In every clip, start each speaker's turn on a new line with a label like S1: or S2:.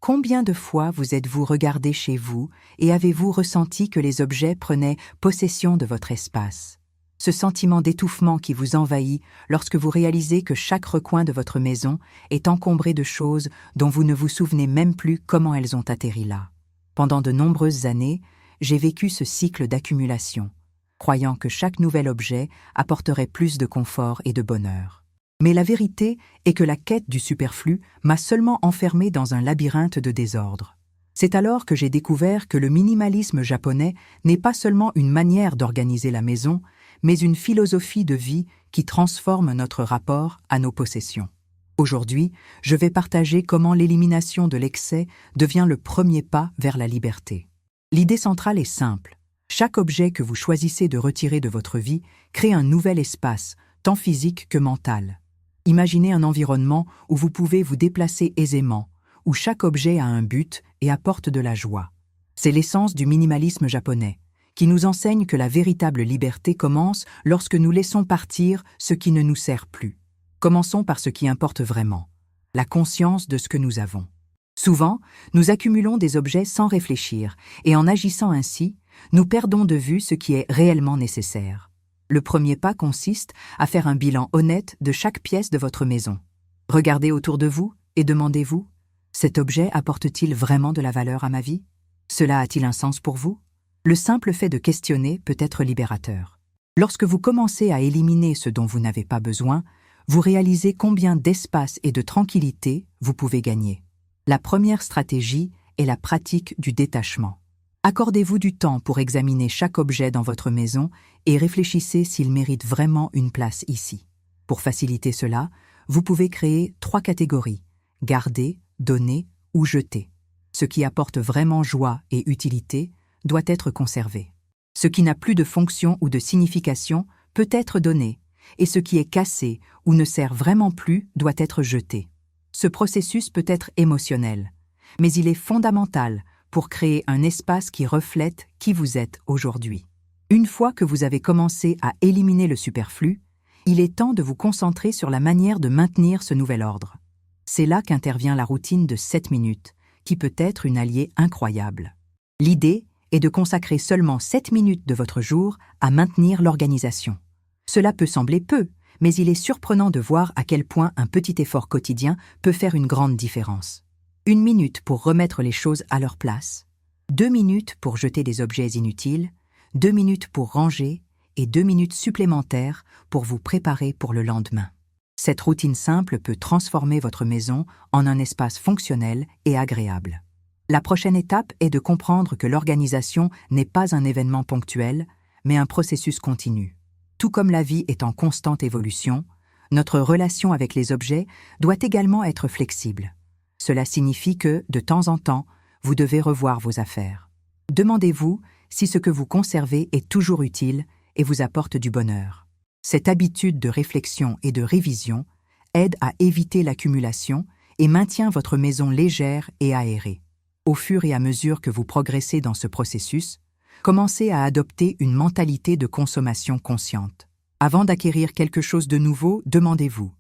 S1: Combien de fois vous êtes-vous regardé chez vous et avez-vous ressenti que les objets prenaient possession de votre espace? Ce sentiment d'étouffement qui vous envahit lorsque vous réalisez que chaque recoin de votre maison est encombré de choses dont vous ne vous souvenez même plus comment elles ont atterri là. Pendant de nombreuses années, j'ai vécu ce cycle d'accumulation, croyant que chaque nouvel objet apporterait plus de confort et de bonheur. Mais la vérité est que la quête du superflu m'a seulement enfermé dans un labyrinthe de désordre. C'est alors que j'ai découvert que le minimalisme japonais n'est pas seulement une manière d'organiser la maison, mais une philosophie de vie qui transforme notre rapport à nos possessions. Aujourd'hui, je vais partager comment l'élimination de l'excès devient le premier pas vers la liberté. L'idée centrale est simple. Chaque objet que vous choisissez de retirer de votre vie crée un nouvel espace, tant physique que mental. Imaginez un environnement où vous pouvez vous déplacer aisément, où chaque objet a un but et apporte de la joie. C'est l'essence du minimalisme japonais, qui nous enseigne que la véritable liberté commence lorsque nous laissons partir ce qui ne nous sert plus. Commençons par ce qui importe vraiment, la conscience de ce que nous avons. Souvent, nous accumulons des objets sans réfléchir, et en agissant ainsi, nous perdons de vue ce qui est réellement nécessaire. Le premier pas consiste à faire un bilan honnête de chaque pièce de votre maison. Regardez autour de vous et demandez-vous, cet objet apporte-t-il vraiment de la valeur à ma vie? Cela a-t-il un sens pour vous? Le simple fait de questionner peut être libérateur. Lorsque vous commencez à éliminer ce dont vous n'avez pas besoin, vous réalisez combien d'espace et de tranquillité vous pouvez gagner. La première stratégie est la pratique du détachement. Accordez-vous du temps pour examiner chaque objet dans votre maison et réfléchissez s'il mérite vraiment une place ici. Pour faciliter cela, vous pouvez créer 3 catégories: garder, donner ou jeter. Ce qui apporte vraiment joie et utilité doit être conservé. Ce qui n'a plus de fonction ou de signification peut être donné, et ce qui est cassé ou ne sert vraiment plus doit être jeté. Ce processus peut être émotionnel, mais il est fondamental pour créer un espace qui reflète qui vous êtes aujourd'hui. Une fois que vous avez commencé à éliminer le superflu, il est temps de vous concentrer sur la manière de maintenir ce nouvel ordre. C'est là qu'intervient la routine de 7 minutes, qui peut être une alliée incroyable. L'idée est de consacrer seulement 7 minutes de votre jour à maintenir l'organisation. Cela peut sembler peu, mais il est surprenant de voir à quel point un petit effort quotidien peut faire une grande différence. 1 minute pour remettre les choses à leur place, 2 minutes pour jeter des objets inutiles, 2 minutes pour ranger et 2 minutes supplémentaires pour vous préparer pour le lendemain. Cette routine simple peut transformer votre maison en un espace fonctionnel et agréable. La prochaine étape est de comprendre que l'organisation n'est pas un événement ponctuel, mais un processus continu. Tout comme la vie est en constante évolution, notre relation avec les objets doit également être flexible. Cela signifie que, de temps en temps, vous devez revoir vos affaires. Demandez-vous si ce que vous conservez est toujours utile et vous apporte du bonheur. Cette habitude de réflexion et de révision aide à éviter l'accumulation et maintient votre maison légère et aérée. Au fur et à mesure que vous progressez dans ce processus, commencez à adopter une mentalité de consommation consciente. Avant d'acquérir quelque chose de nouveau, demandez-vous,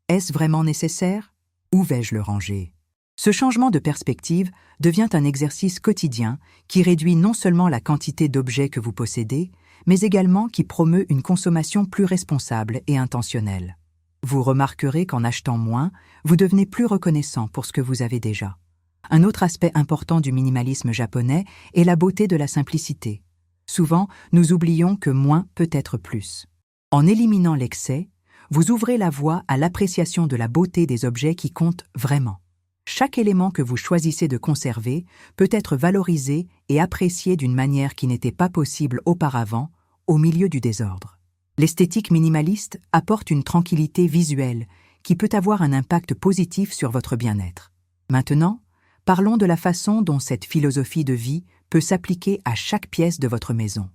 S1: est-ce vraiment nécessaire? Où vais-je le ranger? Ce changement de perspective devient un exercice quotidien qui réduit non seulement la quantité d'objets que vous possédez, mais également qui promeut une consommation plus responsable et intentionnelle. Vous remarquerez qu'en achetant moins, vous devenez plus reconnaissant pour ce que vous avez déjà. Un autre aspect important du minimalisme japonais est la beauté de la simplicité. Souvent, nous oublions que moins peut être plus. En éliminant l'excès, vous ouvrez la voie à l'appréciation de la beauté des objets qui comptent vraiment. Chaque élément que vous choisissez de conserver peut être valorisé et apprécié d'une manière qui n'était pas possible auparavant, au milieu du désordre. L'esthétique minimaliste apporte une tranquillité visuelle qui peut avoir un impact positif sur votre bien-être. Maintenant, parlons de la façon dont cette philosophie de vie peut s'appliquer à chaque pièce de votre maison.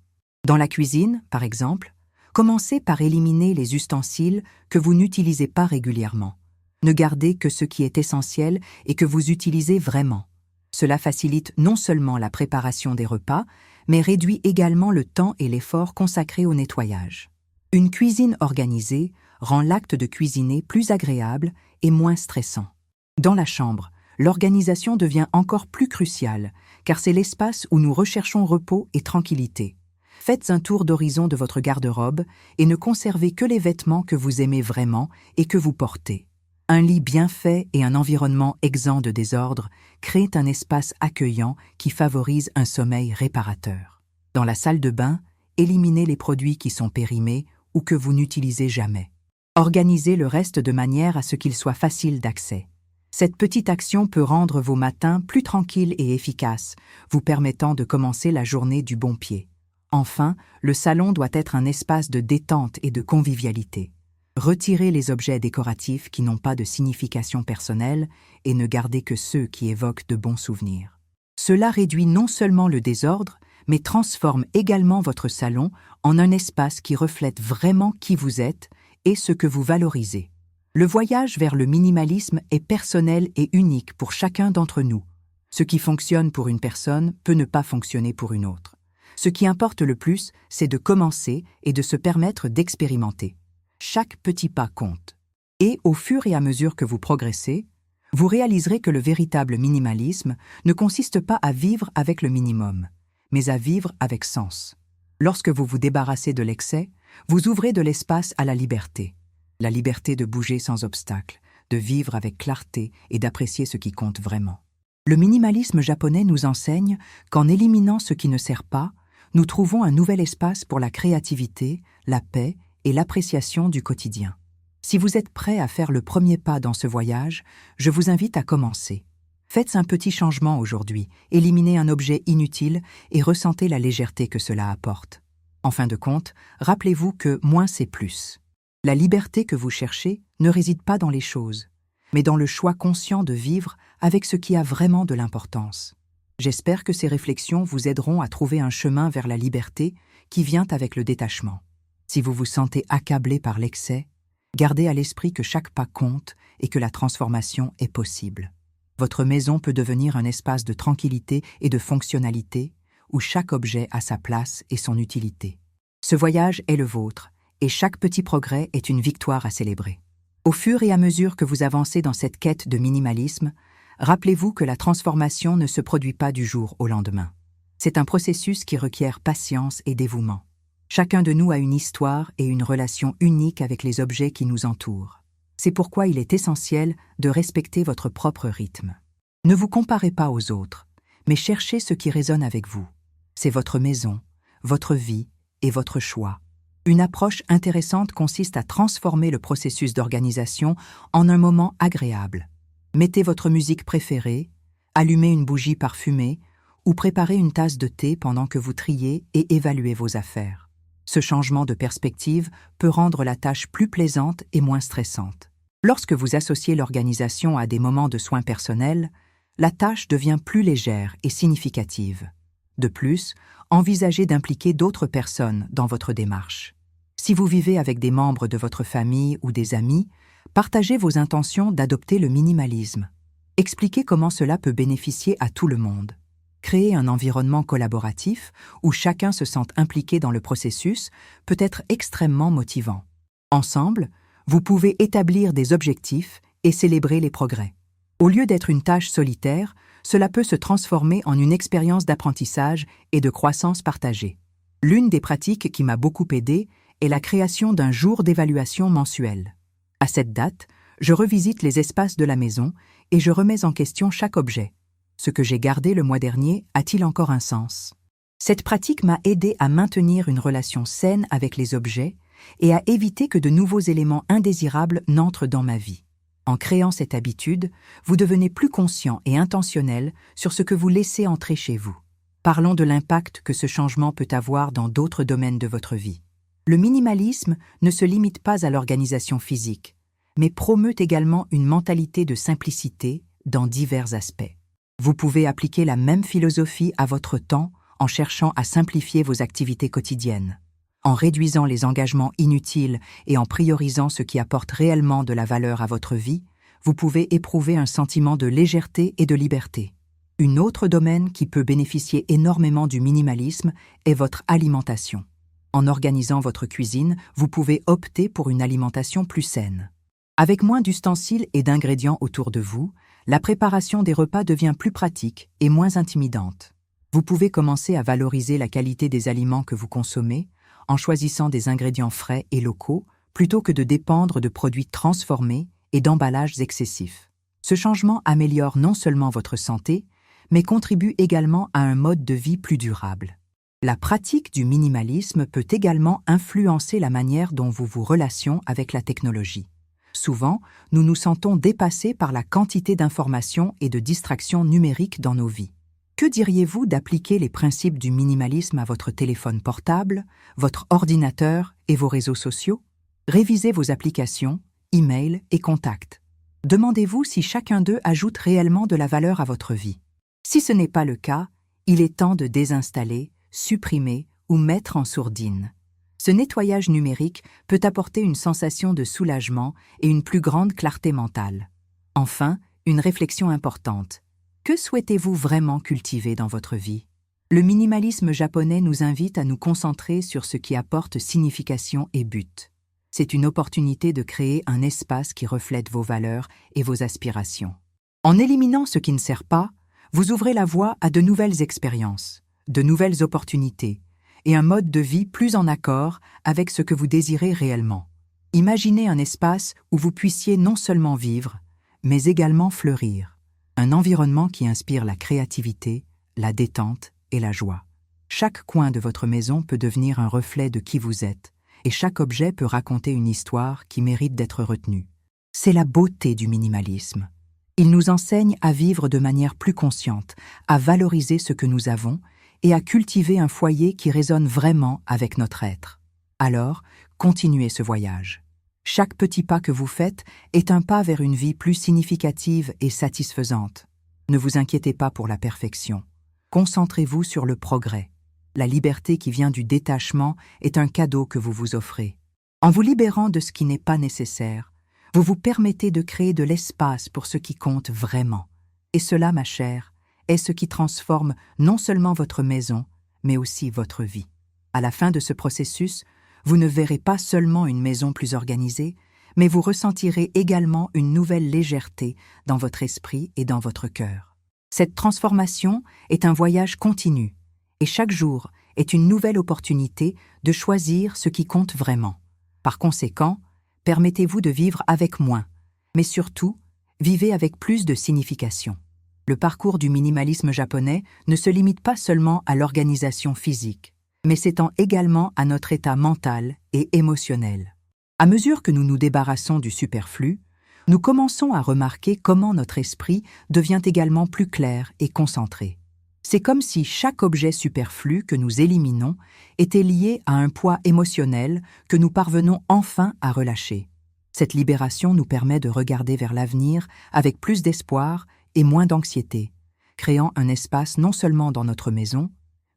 S1: Dans la cuisine, par exemple, commencez par éliminer les ustensiles que vous n'utilisez pas régulièrement. Ne gardez que ce qui est essentiel et que vous utilisez vraiment. Cela facilite non seulement la préparation des repas, mais réduit également le temps et l'effort consacrés au nettoyage. Une cuisine organisée rend l'acte de cuisiner plus agréable et moins stressant. Dans la chambre, l'organisation devient encore plus cruciale, car c'est l'espace où nous recherchons repos et tranquillité. Faites un tour d'horizon de votre garde-robe et ne conservez que les vêtements que vous aimez vraiment et que vous portez. Un lit bien fait et un environnement exempt de désordre créent un espace accueillant qui favorise un sommeil réparateur. Dans la salle de bain, éliminez les produits qui sont périmés ou que vous n'utilisez jamais. Organisez le reste de manière à ce qu'il soit facile d'accès. Cette petite action peut rendre vos matins plus tranquilles et efficaces, vous permettant de commencer la journée du bon pied. Enfin, le salon doit être un espace de détente et de convivialité. Retirez les objets décoratifs qui n'ont pas de signification personnelle et ne gardez que ceux qui évoquent de bons souvenirs. Cela réduit non seulement le désordre, mais transforme également votre salon en un espace qui reflète vraiment qui vous êtes et ce que vous valorisez. Le voyage vers le minimalisme est personnel et unique pour chacun d'entre nous. Ce qui fonctionne pour une personne peut ne pas fonctionner pour une autre. Ce qui importe le plus, c'est de commencer et de se permettre d'expérimenter. Chaque petit pas compte. Et au fur et à mesure que vous progressez, vous réaliserez que le véritable minimalisme ne consiste pas à vivre avec le minimum, mais à vivre avec sens. Lorsque vous vous débarrassez de l'excès, vous ouvrez de l'espace à la liberté. La liberté de bouger sans obstacle, de vivre avec clarté et d'apprécier ce qui compte vraiment. Le minimalisme japonais nous enseigne qu'en éliminant ce qui ne sert pas, nous trouvons un nouvel espace pour la créativité, la paix et l'appréciation du quotidien. Si vous êtes prêt à faire le premier pas dans ce voyage, je vous invite à commencer. Faites un petit changement aujourd'hui, éliminez un objet inutile et ressentez la légèreté que cela apporte. En fin de compte, rappelez-vous que moins c'est plus. La liberté que vous cherchez ne réside pas dans les choses, mais dans le choix conscient de vivre avec ce qui a vraiment de l'importance. J'espère que ces réflexions vous aideront à trouver un chemin vers la liberté qui vient avec le détachement. Si vous vous sentez accablé par l'excès, gardez à l'esprit que chaque pas compte et que la transformation est possible. Votre maison peut devenir un espace de tranquillité et de fonctionnalité où chaque objet a sa place et son utilité. Ce voyage est le vôtre et chaque petit progrès est une victoire à célébrer. Au fur et à mesure que vous avancez dans cette quête de minimalisme, rappelez-vous que la transformation ne se produit pas du jour au lendemain. C'est un processus qui requiert patience et dévouement. Chacun de nous a une histoire et une relation unique avec les objets qui nous entourent. C'est pourquoi il est essentiel de respecter votre propre rythme. Ne vous comparez pas aux autres, mais cherchez ce qui résonne avec vous. C'est votre maison, votre vie et votre choix. Une approche intéressante consiste à transformer le processus d'organisation en un moment agréable. Mettez votre musique préférée, allumez une bougie parfumée ou préparez une tasse de thé pendant que vous triez et évaluez vos affaires. Ce changement de perspective peut rendre la tâche plus plaisante et moins stressante. Lorsque vous associez l'organisation à des moments de soins personnels, la tâche devient plus légère et significative. De plus, envisagez d'impliquer d'autres personnes dans votre démarche. Si vous vivez avec des membres de votre famille ou des amis, partagez vos intentions d'adopter le minimalisme. Expliquez comment cela peut bénéficier à tout le monde. Créer un environnement collaboratif où chacun se sente impliqué dans le processus peut être extrêmement motivant. Ensemble, vous pouvez établir des objectifs et célébrer les progrès. Au lieu d'être une tâche solitaire, cela peut se transformer en une expérience d'apprentissage et de croissance partagée. L'une des pratiques qui m'a beaucoup aidé est la création d'un jour d'évaluation mensuel. À cette date, je revisite les espaces de la maison et je remets en question chaque objet. Ce que j'ai gardé le mois dernier a-t-il encore un sens? Cette pratique m'a aidé à maintenir une relation saine avec les objets et à éviter que de nouveaux éléments indésirables n'entrent dans ma vie. En créant cette habitude, vous devenez plus conscient et intentionnel sur ce que vous laissez entrer chez vous. Parlons de l'impact que ce changement peut avoir dans d'autres domaines de votre vie. Le minimalisme ne se limite pas à l'organisation physique, mais promeut également une mentalité de simplicité dans divers aspects. Vous pouvez appliquer la même philosophie à votre temps en cherchant à simplifier vos activités quotidiennes. En réduisant les engagements inutiles et en priorisant ce qui apporte réellement de la valeur à votre vie, vous pouvez éprouver un sentiment de légèreté et de liberté. Un autre domaine qui peut bénéficier énormément du minimalisme est votre alimentation. En organisant votre cuisine, vous pouvez opter pour une alimentation plus saine. Avec moins d'ustensiles et d'ingrédients autour de vous, la préparation des repas devient plus pratique et moins intimidante. Vous pouvez commencer à valoriser la qualité des aliments que vous consommez en choisissant des ingrédients frais et locaux plutôt que de dépendre de produits transformés et d'emballages excessifs. Ce changement améliore non seulement votre santé, mais contribue également à un mode de vie plus durable. La pratique du minimalisme peut également influencer la manière dont vous vous relationnez avec la technologie. Souvent, nous nous sentons dépassés par la quantité d'informations et de distractions numériques dans nos vies. Que diriez-vous d'appliquer les principes du minimalisme à votre téléphone portable, votre ordinateur et vos réseaux sociaux? Révisez vos applications, emails et contacts. Demandez-vous si chacun d'eux ajoute réellement de la valeur à votre vie. Si ce n'est pas le cas, il est temps de désinstaller, supprimer ou mettre en sourdine. Ce nettoyage numérique peut apporter une sensation de soulagement et une plus grande clarté mentale. Enfin, une réflexion importante. Que souhaitez-vous vraiment cultiver dans votre vie? Le minimalisme japonais nous invite à nous concentrer sur ce qui apporte signification et but. C'est une opportunité de créer un espace qui reflète vos valeurs et vos aspirations. En éliminant ce qui ne sert pas, vous ouvrez la voie à de nouvelles expériences, de nouvelles opportunités, et un mode de vie plus en accord avec ce que vous désirez réellement. Imaginez un espace où vous puissiez non seulement vivre, mais également fleurir. Un environnement qui inspire la créativité, la détente et la joie. Chaque coin de votre maison peut devenir un reflet de qui vous êtes, et chaque objet peut raconter une histoire qui mérite d'être retenue. C'est la beauté du minimalisme. Il nous enseigne à vivre de manière plus consciente, à valoriser ce que nous avons et à cultiver un foyer qui résonne vraiment avec notre être. Alors, continuez ce voyage. Chaque petit pas que vous faites est un pas vers une vie plus significative et satisfaisante. Ne vous inquiétez pas pour la perfection. Concentrez-vous sur le progrès. La liberté qui vient du détachement est un cadeau que vous vous offrez. En vous libérant de ce qui n'est pas nécessaire, vous vous permettez de créer de l'espace pour ce qui compte vraiment. Et cela, ma chère, est ce qui transforme non seulement votre maison, mais aussi votre vie. À la fin de ce processus, vous ne verrez pas seulement une maison plus organisée, mais vous ressentirez également une nouvelle légèreté dans votre esprit et dans votre cœur. Cette transformation est un voyage continu, et chaque jour est une nouvelle opportunité de choisir ce qui compte vraiment. Par conséquent, permettez-vous de vivre avec moins, mais surtout, vivez avec plus de signification. Le parcours du minimalisme japonais ne se limite pas seulement à l'organisation physique, mais s'étend également à notre état mental et émotionnel. À mesure que nous nous débarrassons du superflu, nous commençons à remarquer comment notre esprit devient également plus clair et concentré. C'est comme si chaque objet superflu que nous éliminons était lié à un poids émotionnel que nous parvenons enfin à relâcher. Cette libération nous permet de regarder vers l'avenir avec plus d'espoir et moins d'anxiété, créant un espace non seulement dans notre maison,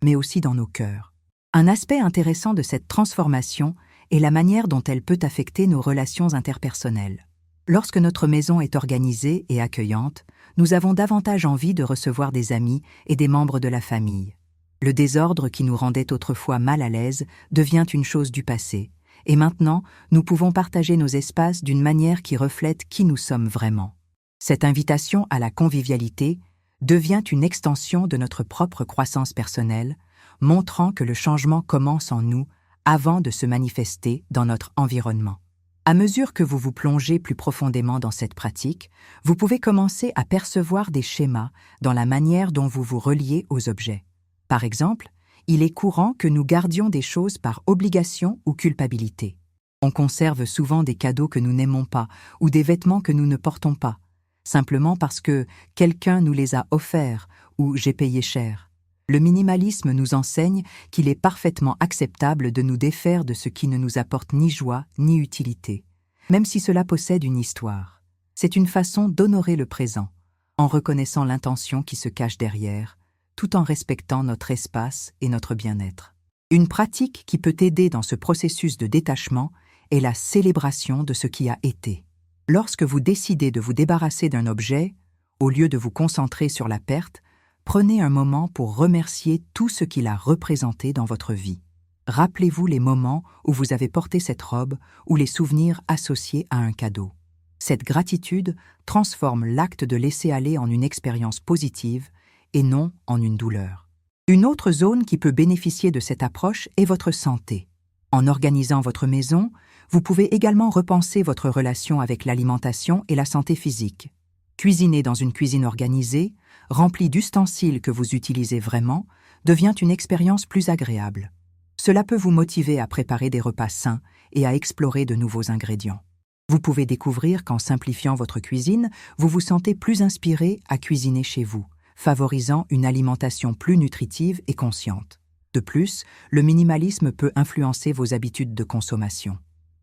S1: mais aussi dans nos cœurs. Un aspect intéressant de cette transformation est la manière dont elle peut affecter nos relations interpersonnelles. Lorsque notre maison est organisée et accueillante, nous avons davantage envie de recevoir des amis et des membres de la famille. Le désordre qui nous rendait autrefois mal à l'aise devient une chose du passé, et maintenant nous pouvons partager nos espaces d'une manière qui reflète qui nous sommes vraiment. Cette invitation à la convivialité devient une extension de notre propre croissance personnelle, montrant que le changement commence en nous avant de se manifester dans notre environnement. À mesure que vous vous plongez plus profondément dans cette pratique, vous pouvez commencer à percevoir des schémas dans la manière dont vous vous reliez aux objets. Par exemple, il est courant que nous gardions des choses par obligation ou culpabilité. On conserve souvent des cadeaux que nous n'aimons pas ou des vêtements que nous ne portons pas, simplement parce que quelqu'un nous les a offerts ou j'ai payé cher. Le minimalisme nous enseigne qu'il est parfaitement acceptable de nous défaire de ce qui ne nous apporte ni joie ni utilité, même si cela possède une histoire. C'est une façon d'honorer le présent, en reconnaissant l'intention qui se cache derrière, tout en respectant notre espace et notre bien-être. Une pratique qui peut aider dans ce processus de détachement est la célébration de ce qui a été. Lorsque vous décidez de vous débarrasser d'un objet, au lieu de vous concentrer sur la perte, prenez un moment pour remercier tout ce qu'il a représenté dans votre vie. Rappelez-vous les moments où vous avez porté cette robe ou les souvenirs associés à un cadeau. Cette gratitude transforme l'acte de laisser aller en une expérience positive et non en une douleur. Une autre zone qui peut bénéficier de cette approche est votre santé. En organisant votre maison, vous pouvez également repenser votre relation avec l'alimentation et la santé physique. Cuisiner dans une cuisine organisée, remplie d'ustensiles que vous utilisez vraiment, devient une expérience plus agréable. Cela peut vous motiver à préparer des repas sains et à explorer de nouveaux ingrédients. Vous pouvez découvrir qu'en simplifiant votre cuisine, vous vous sentez plus inspiré à cuisiner chez vous, favorisant une alimentation plus nutritive et consciente. De plus, le minimalisme peut influencer vos habitudes de consommation.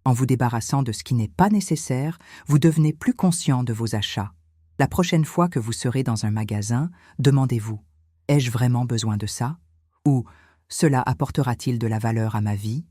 S1: En vous débarrassant de ce qui n'est pas nécessaire, vous devenez plus conscient de vos achats. La prochaine fois que vous serez dans un magasin, demandez-vous « Ai-je vraiment besoin de ça ?» ou « Cela apportera-t-il de la valeur à ma vie ?»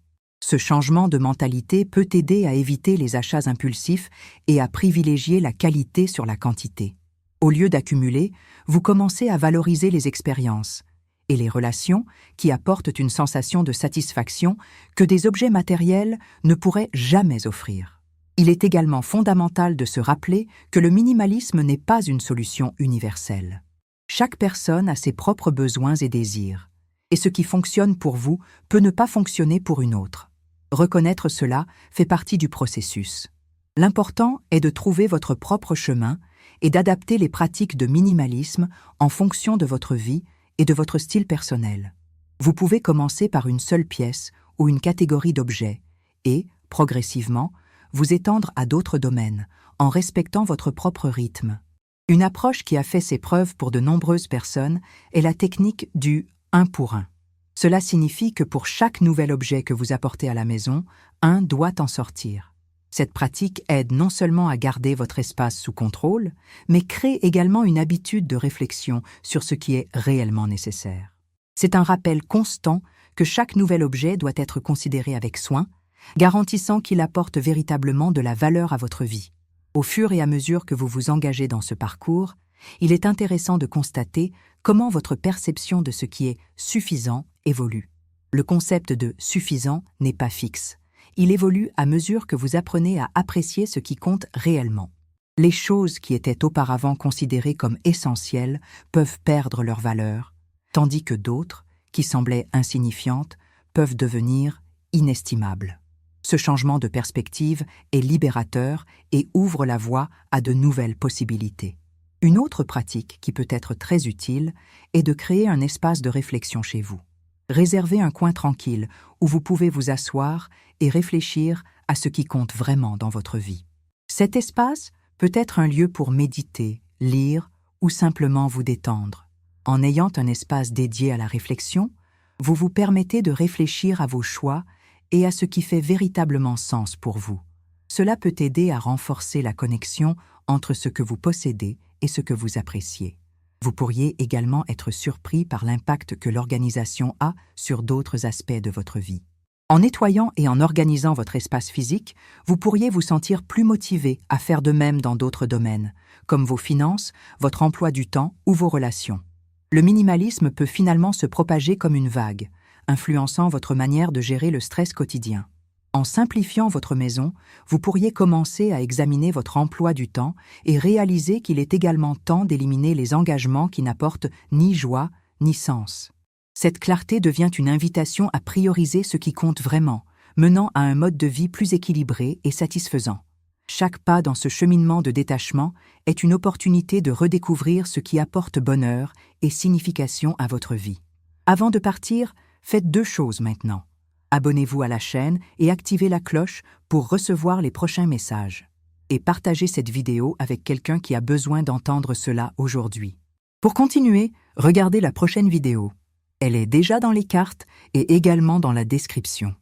S1: Ce changement de mentalité peut aider à éviter les achats impulsifs et à privilégier la qualité sur la quantité. Au lieu d'accumuler, vous commencez à valoriser les expériences et les relations qui apportent une sensation de satisfaction que des objets matériels ne pourraient jamais offrir. Il est également fondamental de se rappeler que le minimalisme n'est pas une solution universelle. Chaque personne a ses propres besoins et désirs, et ce qui fonctionne pour vous peut ne pas fonctionner pour une autre. Reconnaître cela fait partie du processus. L'important est de trouver votre propre chemin et d'adapter les pratiques de minimalisme en fonction de votre vie et de votre style personnel. Vous pouvez commencer par une seule pièce ou une catégorie d'objets et, progressivement, vous étendre à d'autres domaines en respectant votre propre rythme. Une approche qui a fait ses preuves pour de nombreuses personnes est la technique du 1 pour 1. Cela signifie que pour chaque nouvel objet que vous apportez à la maison, un doit en sortir. Cette pratique aide non seulement à garder votre espace sous contrôle, mais crée également une habitude de réflexion sur ce qui est réellement nécessaire. C'est un rappel constant que chaque nouvel objet doit être considéré avec soin, garantissant qu'il apporte véritablement de la valeur à votre vie. Au fur et à mesure que vous vous engagez dans ce parcours, il est intéressant de constater comment votre perception de ce qui est suffisant évolue. Le concept de suffisant n'est pas fixe. Il évolue à mesure que vous apprenez à apprécier ce qui compte réellement. Les choses qui étaient auparavant considérées comme essentielles peuvent perdre leur valeur, tandis que d'autres, qui semblaient insignifiantes, peuvent devenir inestimables. Ce changement de perspective est libérateur et ouvre la voie à de nouvelles possibilités. Une autre pratique qui peut être très utile est de créer un espace de réflexion chez vous. Réservez un coin tranquille où vous pouvez vous asseoir et réfléchir à ce qui compte vraiment dans votre vie. Cet espace peut être un lieu pour méditer, lire ou simplement vous détendre. En ayant un espace dédié à la réflexion, vous vous permettez de réfléchir à vos choix et à ce qui fait véritablement sens pour vous. Cela peut aider à renforcer la connexion entre ce que vous possédez et ce que vous appréciez. Vous pourriez également être surpris par l'impact que l'organisation a sur d'autres aspects de votre vie. En nettoyant et en organisant votre espace physique, vous pourriez vous sentir plus motivé à faire de même dans d'autres domaines, comme vos finances, votre emploi du temps ou vos relations. Le minimalisme peut finalement se propager comme une vague, influençant votre manière de gérer le stress quotidien. En simplifiant votre maison, vous pourriez commencer à examiner votre emploi du temps et réaliser qu'il est également temps d'éliminer les engagements qui n'apportent ni joie ni sens. Cette clarté devient une invitation à prioriser ce qui compte vraiment, menant à un mode de vie plus équilibré et satisfaisant. Chaque pas dans ce cheminement de détachement est une opportunité de redécouvrir ce qui apporte bonheur et signification à votre vie. Avant de partir, faites 2 choses maintenant. Abonnez-vous à la chaîne et activez la cloche pour recevoir les prochains messages. Et partagez cette vidéo avec quelqu'un qui a besoin d'entendre cela aujourd'hui. Pour continuer, regardez la prochaine vidéo. Elle est déjà dans les cartes et également dans la description.